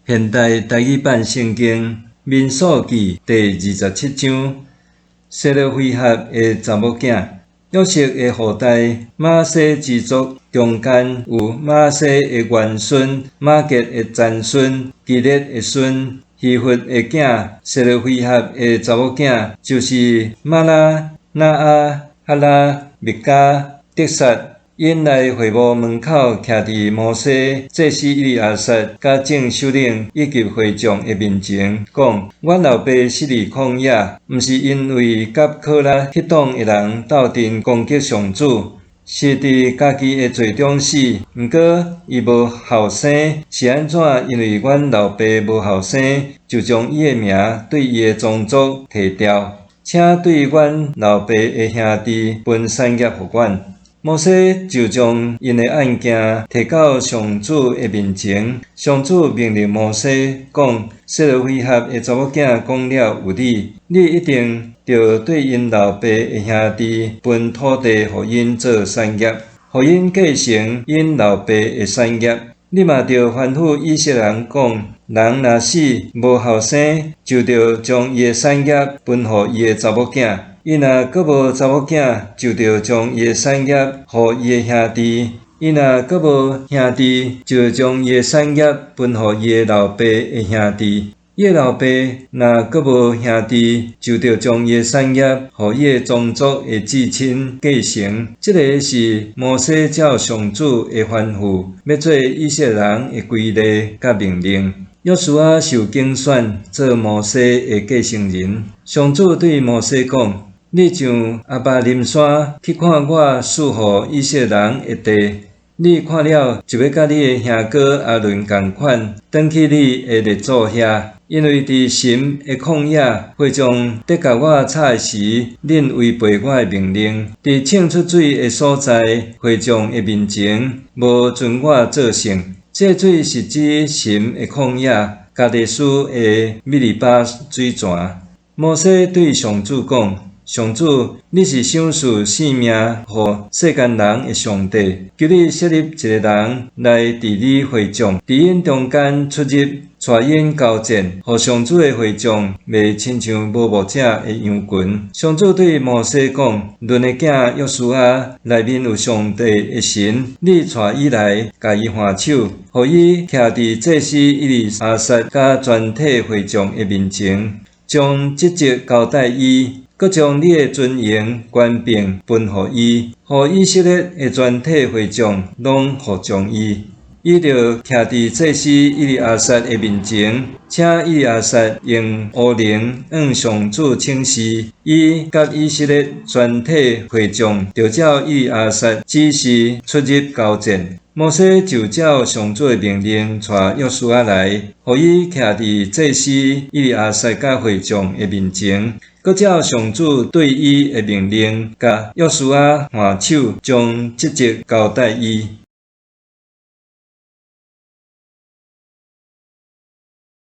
现代台语版圣经民数记第27章，色勒非合的查某囝，约瑟的后代马西之族中间有马西的元孙、马结的曾孙、基列的孙、希弗的囝，色勒非合的查某囝就是马拉、那阿、哈拉、密加、得撒。因来会幕门口徛伫摩西、祭司以利亚撒甲众首领以及会众的面前，讲：阮老爸死伫旷野，毋是因为甲可拉迄党的人斗阵攻击上主，是伫家己的罪中死。毋过伊无后生，是安怎？因为阮老爸无后生，就将伊的名对伊的宗族摕掉，请对阮老爸的兄弟分产业互阮。摩西就将因的案件提到上主的面前，上主命令摩西讲：色勒非合的查某囝讲了有理，你一定着对因老爸的兄弟分土地，互因做产业，互因继承因老爸的产业。你嘛着吩咐以色列人讲：人若死无后生，就着将伊的产业分互伊的查某囝。伊若阁无查某囝，就着将伊的产业互伊的兄弟；伊若阁无兄弟，就将伊的产业分互伊的老爸的兄弟；伊的老爸若阁无兄弟，就着将伊的产业互伊的宗族的至亲继承。这个是摩西照上主的吩咐，要做以色列人的规例甲命令。约书亚受竞选做摩西的继承人，上主对摩西讲：你上阿巴林山去看我赐予以色列人的地，你看了就要甲你的兄哥阿伦同款，转去你的列祖遐，因为伫神的旷野，会众得甲我吵时，恁违背我的命令；伫冲出水的所在，会众的面前，无遵我做圣。这水是指神的旷野，加利斯的米利巴水泉。摩西对上主讲：上主，你是赏赐性命予世间人的上帝，求你设立一个人来治理会众，伫因中间出入，带因交战，互上主的会众袂亲像无牧者的羊群。上主对摩西讲：论的囝约书亚内面有上帝的神，你带伊来，甲伊换手，互伊徛伫祭司以利亚撒甲全体会众的面前，将职责交代伊。搁将你的尊荣、权柄分予伊，互以色列的全体会众拢服从伊。伊着徛伫祭司以利亚撒的面前，请以利亚撒用乌灵向上主请示，伊甲以色列全体会众着照以利亚撒指示出入交战。摩西就照上主的命令，带约书亚来，互伊徛伫祭司以利亚撒甲会众的面前。搁照上主对伊的命令，甲约书亚换手，将职责交代伊。